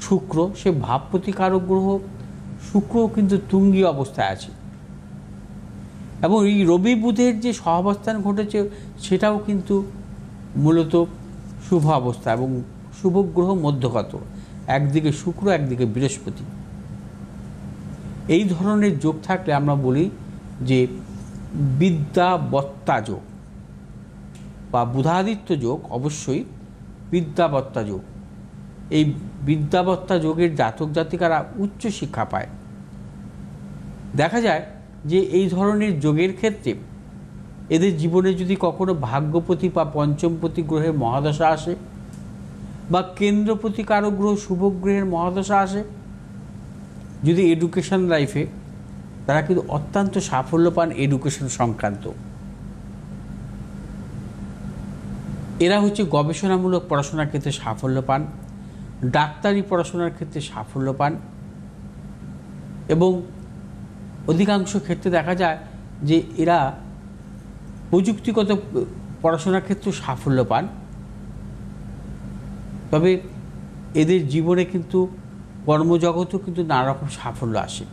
শুক্র, সে ভাবপ্রতিকারক গ্রহ শুক্র কিন্তু তুঙ্গী অবস্থায় আছে, এবং এই রবি বুধের যে সহাবস্থান ঘটেছে সেটাও কিন্তু মূলত শুভ অবস্থা এবং শুভ গ্রহ মধ্যগত, একদিকে শুক্র একদিকে বৃহস্পতি। এই ধরনের যোগ থাকলে আমরা বলি যে বিদ্যাবত্তা যোগ বা বুধাদিত্য যোগ, অবশ্যই বিদ্যাবত্তা যোগ। এই বিদ্যাবত্তা যোগের জাতক জাতিকারা উচ্চ শিক্ষা পায়। দেখা যায় যে এই ধরনের যোগের ক্ষেত্রে এদের জীবনে যদি কখনো ভাগ্যপতি বা পঞ্চমপতি গ্রহের মহাদশা আসে বা কেন্দ্রপতি কারক গ্রহ শুভ গ্রহের মহাদশা আসে, যদি এডুকেশন লাইফে, তারা কিন্তু অত্যন্ত সাফল্য পান এডুকেশন সংক্রান্ত। এরা হচ্ছে গবেষণামূলক পড়াশোনার ক্ষেত্রে সাফল্য পান, ডাক্তারি পড়াশোনার ক্ষেত্রে সাফল্য পান, এবং অধিকাংশ ক্ষেত্রে দেখা যায় যে এরা প্রযুক্তিগত পড়াশোনার ক্ষেত্রে সাফল্য পান। তবে এদের জীবনে কিন্তু কর্মজগতেও কিন্তু নানা রকম সাফল্য আসে।